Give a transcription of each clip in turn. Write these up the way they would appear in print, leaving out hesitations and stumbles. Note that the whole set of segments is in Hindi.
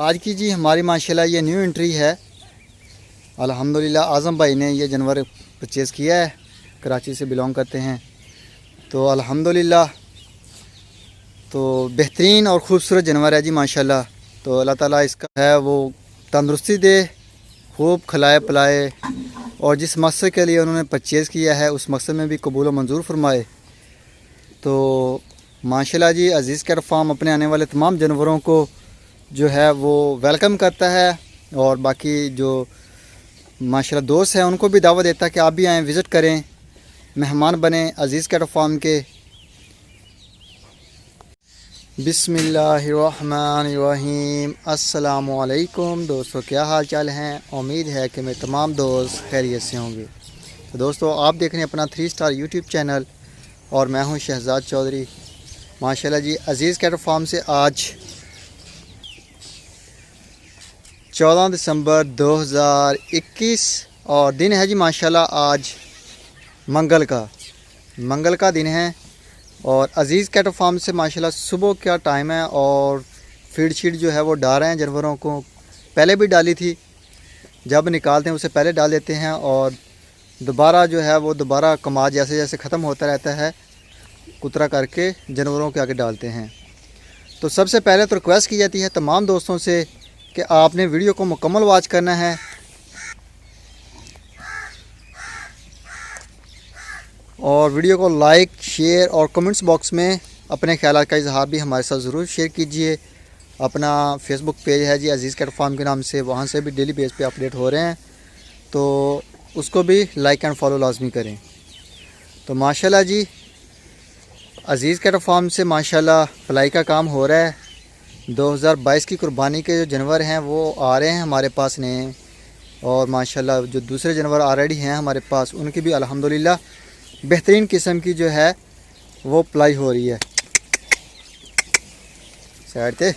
आज की जी हमारी माशाल्लाह ये न्यू एंट्री है। अल्हम्दुलिल्लाह आज़म भाई ने ये जानवर परचेज़ किया है, कराची से बिलोंग करते हैं। तो अल्हम्दुलिल्लाह तो बेहतरीन और ख़ूबसूरत जानवर है जी माशाल्लाह। तो अल्लाह ताला इसका है वो तंदुरुस्ती दे, खूब खिलाए पिलाए और जिस मकसद के लिए उन्होंने परचेज़ किया है उस मकसद में भी कबूल व मंजूर फरमाए। तो माशाल्लाह जी अज़ीज़ कैट फार्म अपने आने वाले तमाम जानवरों को जो है वो वेलकम करता है और बाकी जो माशाल्लाह दोस्त हैं उनको भी दावत देता है कि आप भी आएँ, विज़िट करें, मेहमान बने अज़ीज़ कैट फार्म के। बिस्मिल्लाहिर्रहमानिर्रहीम। अस्सलामुअलैकुम दोस्तों, क्या हाल चाल हैं? उम्मीद है कि मेरे तमाम दोस्त खैरियत से होंगे। तो दोस्तों आप देख रहे हैं अपना 3 स्टार यूट्यूब चैनल और मैं हूं शहजाद चौधरी। माशाल्लाह जी अज़ीज़ कैट फार्म से आज 14 दिसंबर 2021 और दिन है जी माशाल्लाह आज मंगल का दिन है। और अज़ीज़ कैट फार्म से माशाल्लाह सुबह क्या टाइम है और फीड शीड जो है वो डाल रहे हैं जानवरों को। पहले भी डाली थी, जब निकालते हैं उससे पहले डाल देते हैं और दोबारा जो है वो दोबारा कमाद जैसे जैसे ख़त्म होता रहता है कुतरा करके जानवरों के आगे डालते हैं। तो सबसे पहले तो रिक्वेस्ट की जाती है तमाम दोस्तों से कि आपने वीडियो को मुकम्मल वॉच करना है और वीडियो को लाइक शेयर और कमेंट्स बॉक्स में अपने ख्यालात का इजहार भी हमारे साथ ज़रूर शेयर कीजिए। अपना फेसबुक पेज है जी अज़ीज़ कैट फार्म के नाम से, वहाँ से भी डेली बेस पे अपडेट हो रहे हैं, तो उसको भी लाइक एंड फॉलो लाजमी करें। तो माशाल्लाह जी अज़ीज़ कैट फार्म से माशाल्लाह पलाई का काम हो रहा है। 2022 की कुर्बानी के जो जानवर हैं वो आ रहे हैं हमारे पास नए, और माशाल्लाह जो दूसरे जानवर ऑलरेडी हैं हमारे पास उनकी भी अल्हम्दुलिल्लाह बेहतरीन किस्म की जो है वो पलाई हो रही है। साइड पे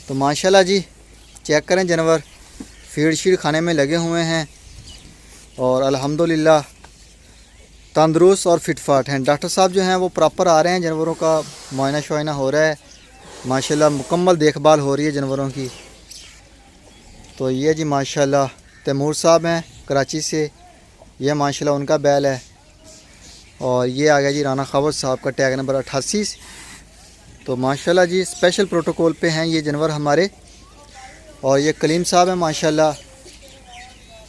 तो माशाल्लाह जी चेक करें जानवर फीड शीड खाने में लगे हुए हैं और अल्हम्दुलिल्लाह तंदुरुस्त और फिटफाट हैं। डॉक्टर साहब जो हैं वो प्रॉपर आ रहे हैं, जानवरों का मुआयना शुआयना हो रहा है, माशाल्लाह मुकम्मल देखभाल हो रही है जानवरों की। तो ये जी माशाल्लाह तैमूर साहब हैं कराची से, ये माशाल्लाह उनका बैल है। और ये आ गया जी राना खवास साहब का टैग नंबर 88। तो माशाल्लाह जी स्पेशल प्रोटोकॉल पे हैं ये जानवर हमारे। और ये कलीम साहब हैं माशाल्लाह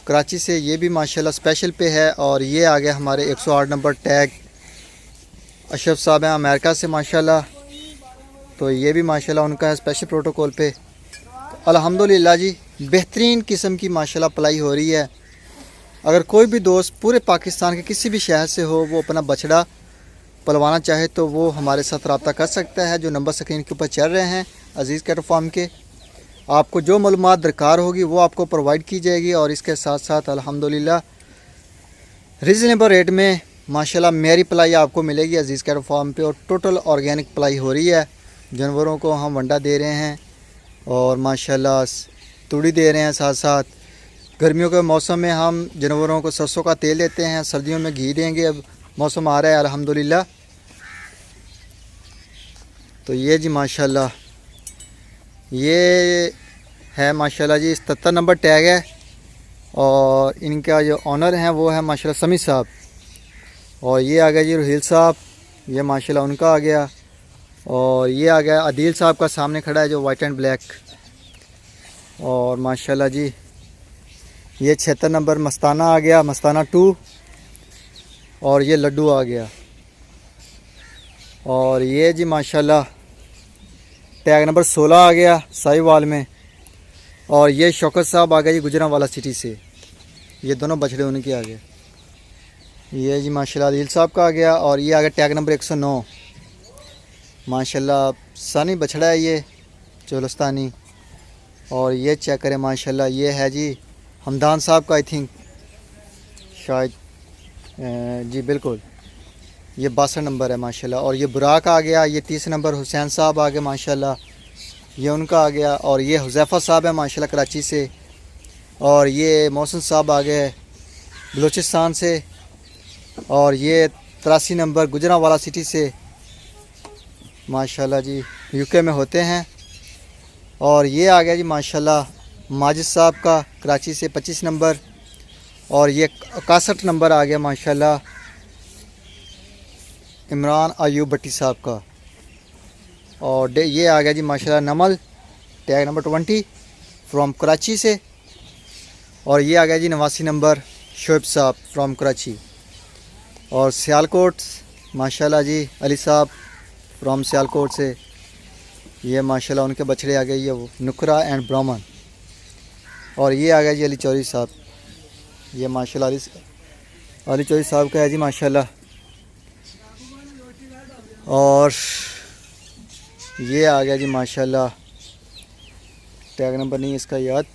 कराची से, ये भी माशाल्लाह स्पेशल पे है। और ये आ गया हमारे 108 नंबर टैग अशरफ साहब हैं अमेरिका से माशाल्लाह, तो ये भी माशाल्लाह उनका है स्पेशल प्रोटोकॉल पे। तो अल्हम्दुलिल्लाह जी बेहतरीन किस्म की माशाल्लाह पलाई हो रही है। अगर कोई भी दोस्त पूरे पाकिस्तान के किसी भी शहर से हो, वो अपना बछड़ा पलवाना चाहे तो वो हमारे साथ रब्ता कर सकता है। जो नंबर स्क्रीन के ऊपर चल रहे हैं अज़ीज़ कैट फार्म के, आपको जो मालूमात दरकार होगी वो आपको प्रोवाइड की जाएगी। और इसके साथ साथ अल्हम्दुलिल्लाह रीज़नेबल रेट में माशाल्लाह मेरी पलाई आपको मिलेगी अज़ीज़ कैट फार्म पे। और टोटल ऑर्गेनिक पलाई हो रही है, जानवरों को हम वंडा दे रहे हैं और माशाल्लाह तूड़ी दे रहे हैं। साथ साथ गर्मियों के मौसम में हम जानवरों को सरसों का तेल देते हैं, सर्दियों में घी देंगे। अब मौसम आ रहा है अल्हम्दुलिल्लाह। तो ये जी माशाल्लाह ये है माशाल्लाह जी 77 नंबर टैग है। और इनका जो ऑनर हैं वो है माशाल्लाह समी साहब। और ये आ गया जी रोहिल साहब, ये माशाल्लाह उनका आ गया। और ये आ गया आदिल साहब का सामने खड़ा है जो वाइट एंड ब्लैक। और माशाल्लाह जी ये 76 नंबर मस्ताना आ गया, मस्ताना 2। और ये लड्डू आ गया। और ये जी माशाल्लाह टैग नंबर 16 आ गया साहिवाल में। और ये शौकत साहब आ गए जी गुजरांवाला सिटी से, ये दोनों बछड़े उनके आ गए। ये जी माशाल्लाह आदिल साहब का आ गया। और ये आ गया टैग नंबर 109 माशाल्लाह सानी बछड़ा है ये चोलस्तानी। और ये चेक करें माशाल्लाह ये है जी हमदान साहब का, आई थिंक शायद जी बिल्कुल ये 62 नंबर है माशाल्लाह। और ये बुराक आ गया, ये 30 नंबर हुसैन साहब आ गए माशाल्लाह, ये उनका आ गया। और ये हुज़ैफ़ा साहब है माशाल्लाह कराची से। और ये मोहसिन साहब आ गए बलूचिस्तान से। और ये 83 नंबर गुजरांवाला सिटी से माशाल्लाह जी यूके में होते हैं। और ये आ गया जी माशाल्लाह माजिद साहब का कराची से 25 नंबर। और ये 61 नंबर आ गया माशाल्लाह इमरान अयूब भट्टी साहब का। और ये आ गया जी माशाल्लाह नमल टैग नंबर 20 फ्रॉम कराची से। और ये आ गया जी 89 नंबर शोएब साहब फ्रॉम कराची। और सियालकोट माशाल्लाह जी अली साहब फ्रॉम सियालकोट से, ये माशाल्लाह उनके बछड़े आ गए, ये वो नुकरा एंड ब्राह्मण। और ये आ गया जी अली चौधरी साहब, ये माशाल्लाह अली चौधरी साहब का है जी माशाल्लाह। और ये आ गया जी माशाल्लाह टैग नंबर नहीं इसका याद।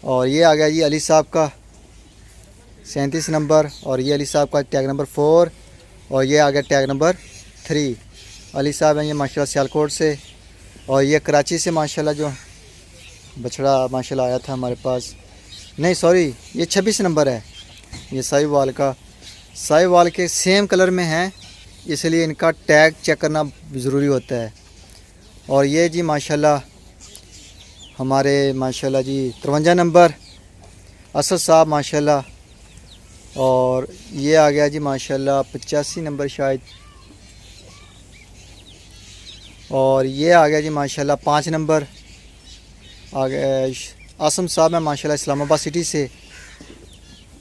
और ये आ गया जी अली साहब का 37 नंबर। और ये अली साहब का टैग नंबर 4। और ये आ गया टैग नंबर 3। अली साहब हैं ये माशाल्लाह सियालकोट से। और ये कराची से माशाल्लाह जो बछड़ा माशाल्लाह आया था हमारे पास, नहीं सॉरी ये 26 नंबर है, ये साहिवाल का। साहिवाल के सेम कलर में है, इसलिए इनका टैग चेक करना ज़रूरी होता है। और ये जी माशाल्लाह हमारे माशाल्लाह जी 53 नंबर असद साहब माशाल्लाह। और ये आ गया जी माशाल्लाह 85 नंबर शायद। और ये आ गया जी माशाल्लाह 5 नंबर आ गया आसम साहब है माशाल्लाह इस्लामाबाद सिटी से।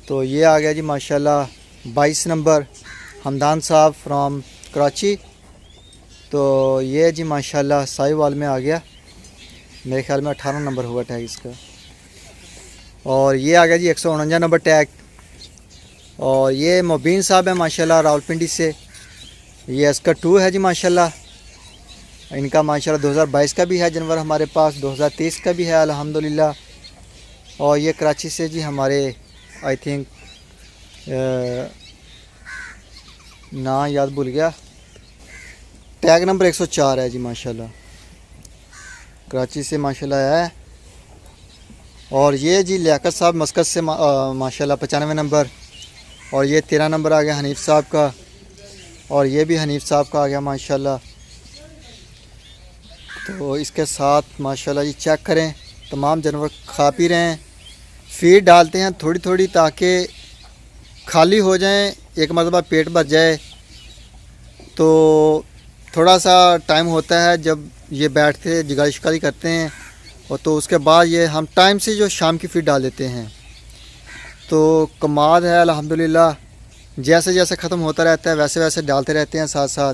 तो ये आ गया जी माशाल्लाह 22 नंबर हमदान साहब फ्रॉम कराची। तो ये जी माशाल्लाह साहिवाल में आ गया, मेरे ख्याल में 18 नंबर हुआ टैग इसका। और ये आ गया जी 149 नंबर टैग। और ये मुबीन साहब है माशाल्लाह रावलपिंडी से, ये इसका 2 है जी माशाल्लाह। इनका माशाल्लाह 2022 का भी है जानवर हमारे पास, 2023 का भी है अल्हम्दुलिल्लाह। और ये कराची से जी हमारे आई थिंक ना याद भूल गया, टैग नंबर 104 है जी माशाल्लाह, कराची से माशाल्लाह है। और ये जी लियाकत साहब मस्कत से माशाल्लाह 95 नंबर। और ये 13 नंबर आ गया हनीफ साहब का। और ये भी हनीफ साहब का आ गया माशाल्लाह। तो इसके साथ माशाल्लाह जी चेक करें, तमाम जानवर खा पी रहे हैं, फीड डालते हैं थोड़ी थोड़ी ताकि खाली हो जाएं, एक मरतबा पेट भर जाए। तो थोड़ा सा टाइम होता है जब ये बैठते जिगाली शिकारी करते हैं, और तो उसके बाद ये हम टाइम से जो शाम की फीड डाल देते हैं। तो कमाल है अल्हम्दुलिल्लाह, जैसे जैसे ख़त्म होता रहता है वैसे वैसे डालते रहते हैं साथ साथ।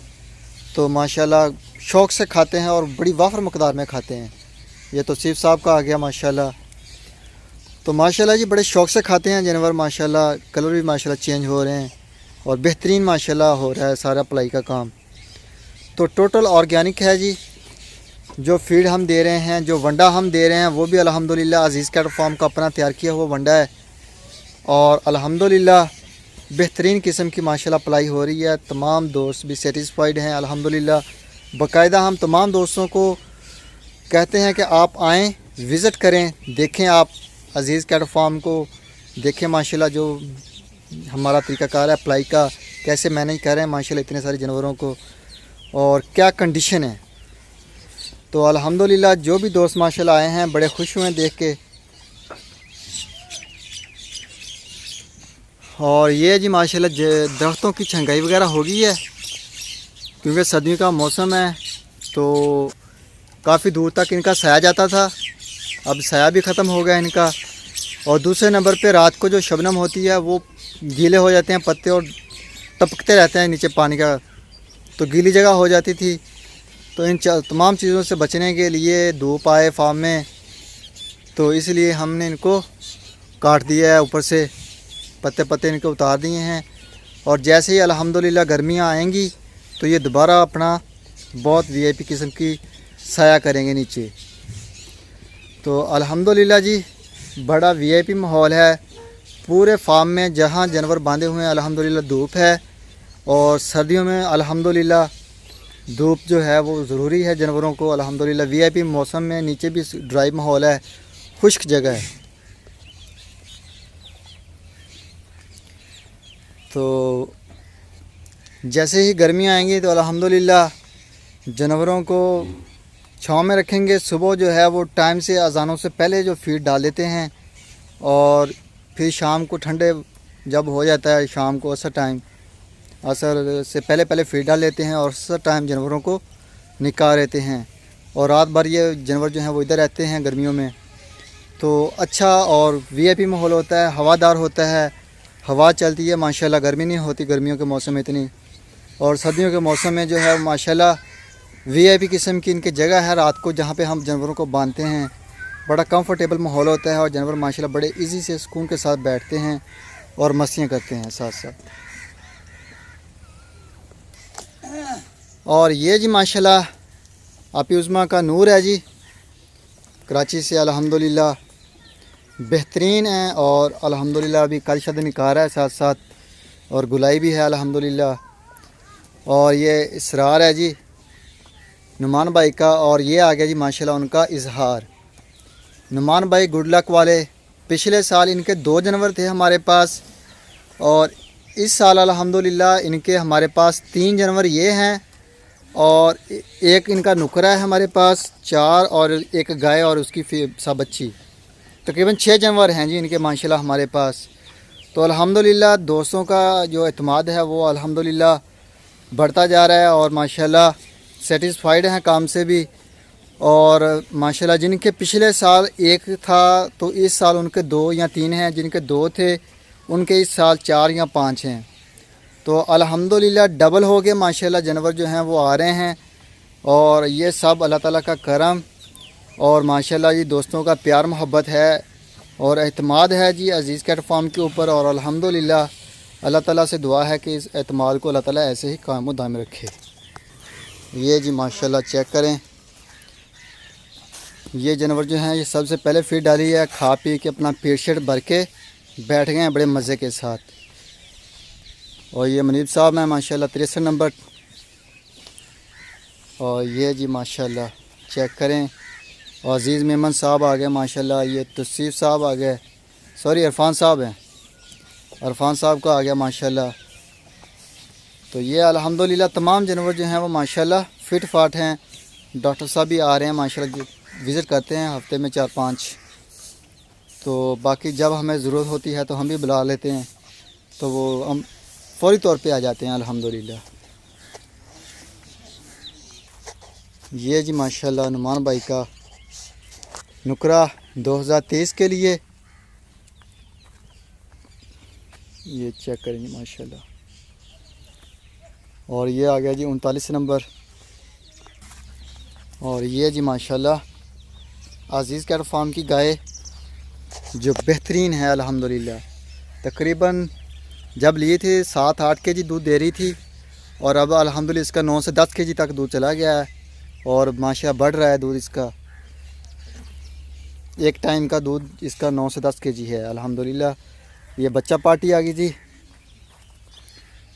तो माशाल्लाह शौक़ से खाते हैं और बड़ी वाफर मकदार में खाते हैं। ये तो सीफ साहब का आ गया माशाल्लाह। तो माशाल्लाह जी बड़े शौक़ से खाते हैं जानवर माशाल्लाह, कलर भी माशाल्लाह चेंज हो रहे हैं और बेहतरीन माशाल्लाह हो रहा है सारा पलाई का काम। तो टोटल ऑर्गेनिक है जी, जो फीड हम दे रहे हैं, जो वंडा हम दे रहे हैं वो भी अल्हम्दुलिल्लाह अज़ीज़ कैट फार्म का अपना तैयार किया हुआ वंडा है। और अल्हम्दुलिल्लाह बेहतरीन किस्म की माशाल्लाह पलाई हो रही है, तमाम दोस्त भी सेटिस्फाइड हैं अल्हम्दुलिल्लाह। बाकायदा हम तमाम दोस्तों को कहते हैं कि आप आएँ, विज़िट करें, देखें आप अज़ीज़ कैट फार्म को, देखें माशाल्लाह जो हमारा तरीक़ाकार है पलाई का, कैसे मैनेज कर रहे हैं माशाल्लाह इतने सारे जानवरों को और क्या कंडीशन है। तो अल्हम्दुलिल्लाह जो भी दोस्त माशाल्लाह आए हैं बड़े खुश हुए देख के। और ये जी माशाल्लाह दरख्तों की छंगाई वगैरह हो गई है, क्योंकि सर्दियों का मौसम है तो काफ़ी दूर तक इनका साया जाता था, अब साया भी ख़त्म हो गया इनका। और दूसरे नंबर पे रात को जो शबनम होती है वो गीले हो जाते हैं पत्ते और टपकते रहते हैं नीचे पानी का, तो गीली जगह हो जाती थी। तो इन तमाम चीज़ों से बचने के लिए धूप आए फार्म में, तो इसलिए हमने इनको काट दिया है, ऊपर से पत्ते पत्ते इनको उतार दिए हैं। और जैसे ही अल्हम्दुलिल्लाह गर्मियाँ आएंगी तो ये दोबारा अपना बहुत वीआईपी किस्म की साया करेंगे नीचे। तो अल्हम्दुलिल्लाह जी बड़ा वीआईपी माहौल है पूरे फार्म में, जहाँ जानवर बांधे हुए हैं अल्हम्दुलिल्लाह धूप है। और सर्दियों में अल्हम्दुलिल्लाह धूप जो है वो ज़रूरी है जानवरों को। अल्हम्दुलिल्लाह वीआईपी मौसम में नीचे भी ड्राई माहौल है, खुश्क जगह है। तो जैसे ही गर्मियाँ आएंगी तो अल्हम्दुलिल्लाह जानवरों को छाँव में रखेंगे। सुबह जो है वो टाइम से अजानों से पहले जो फीड डाल देते हैं और फिर शाम को ठंडे जब हो जाता है, शाम को असर से पहले फीड डाल लेते हैं और असर टाइम जानवरों को निकाल लेते हैं। और रात भर ये जानवर जो हैं वो इधर रहते हैं गर्मियों में। तो अच्छा और वीआईपी माहौल होता है, हवादार होता है, हवा चलती है माशाल्लाह, गर्मी नहीं होती गर्मियों के मौसम में इतनी। और सर्दियों के मौसम में जो है माशाल्लाह वीआईपी किस्म की इनकी जगह है रात को, जहाँ पे हम जानवरों को बांधते हैं। बड़ा कंफर्टेबल माहौल होता है और जानवर माशाल्लाह बड़े इजी से सुकून के साथ बैठते हैं और मस्तियाँ करते हैं साथ साथ। और ये जी माशाल्लाह आपी उज़्मा का नूर है जी, कराची से अल्हम्दुलिल्लाह बेहतरीन है। और अल्हम्दुलिल्लाह अभी कल शद निकाल रहा है साथ साथ, और गुलाई भी है अल्हम्दुलिल्लाह। और ये इसरार है जी नुमान भाई का। और ये आ गया जी माशाल्लाह उनका इजहार। नुमान भाई गुड लक वाले, पिछले साल इनके 2 जानवर थे हमारे पास, और इस साल अल्हम्दुलिल्लाह इनके हमारे पास 3 जानवर ये हैं, और एक इनका नुकरा है हमारे पास 4, और एक गाय और उसकी सब बच्ची। तकरीबन 6 जानवर हैं जी इनके माशाल्लाह हमारे पास। तो अल्हम्दुलिल्लाह दोस्तों का जो एतमाद है वो अल्हम्दुलिल्लाह बढ़ता जा रहा है, और माशाल्लाह सेटिस्फाइड हैं काम से भी। और माशाल्लाह जिनके पिछले साल 1 था तो इस साल उनके 2 या 3 हैं, जिनके 2 थे उनके इस साल 4 या 5 हैं। तो अल्हम्दुलिल्लाह डबल हो गए माशाल्लाह जानवर जो हैं वो आ रहे हैं। और ये सब अल्लाह ताला का करम और माशाल्लाह जी दोस्तों का प्यार मोहब्बत है और एतमाद है जी अज़ीज़ कैट फार्म के ऊपर। और अल्हम्दुलिल्लाह अल्लाह ताला से दुआ है कि इस एतमाद को अल्लाह ताला ऐसे ही कायम दायम रखे। ये जी माशाल्लाह चेक करें, ये जानवर जो हैं ये सबसे पहले फीड डाली है, खा पी के अपना पेट शेट भर के बैठ गए हैं बड़े मज़े के साथ। और ये मनीब साहब हैं माशाल्लाह 63 नंबर। और ये जी माशाल्लाह चेक करें, और अज़ीज़ मेमन साहब आ गए माशाल्लाह। ये तौसीफ़ साहब आ गए, सॉरी इरफान साहब हैं, इरफान साहब का आ गया माशाल्लाह। तो ये अल्हम्दुलिल्लाह तमाम जानवर जो हैं वो माशाल्लाह फ़िट फाट हैं। डॉक्टर साहब भी आ रहे हैं माशाल्लाह, विज़िट करते हैं हफ्ते में 4-5। तो बाकी जब हमें ज़रूरत होती है तो हम भी बुला लेते हैं, तो वो हम फ़ौरी तौर पे आ जाते हैं अल्हम्दुलिल्लाह। ये जी माशाल्लाह नुमान भाई का नुकरा 2023 के लिए, ये चेक करेंगे माशाल्लाह। और ये आ गया जी 39 नंबर। और ये जी माशाल्लाह अज़ीज़ कैट फार्म की गाय जो बेहतरीन है अल्हम्दुलिल्लाह। तकरीबन जब लिए थे 7-8 केजी दूध दे रही थी, और अब अल्हम्दुलिल्लाह इसका 9 से 10 केजी तक दूध चला गया है, और माशाल्लाह बढ़ रहा है दूध इसका। एक टाइम का दूध इसका 9 से 10 केजी है अल्हम्दुलिल्लाह। ये बच्चा पार्टी आ गई जी।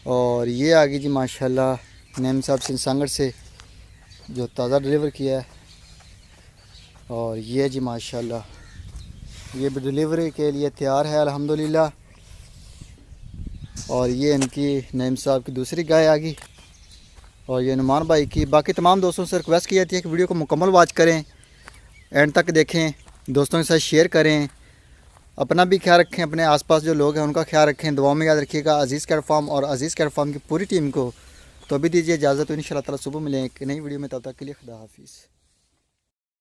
और ये आ गई जी माशाल्लाह नेम साहब सिंसांगड़ से जो ताज़ा डिलीवर किया है। और ये जी माशाल्लाह ये भी डिलीवरी के लिए तैयार है अल्हम्दुलिल्लाह। और ये इनकी नईम साहब की दूसरी गाय आ गई, और ये नुमान भाई की। बाकी तमाम दोस्तों से रिक्वेस्ट की जाती है कि वीडियो को मुकम्मल वॉच करें, एंड तक देखें, दोस्तों के साथ शेयर करें, अपना भी ख्याल रखें, अपने आसपास जो लोग हैं उनका ख्याल रखें। दुआ में याद रखिएगा अज़ीज़ कैट फार्म और अज़ीज़ कैट फार्म की पूरी टीम को। तो अभी दीजिए इजाज़त, तो इंशाअल्लाह ताला सुबह मिलेंगे एक नई वीडियो में, तब तक के लिए खुदा हाफिज़।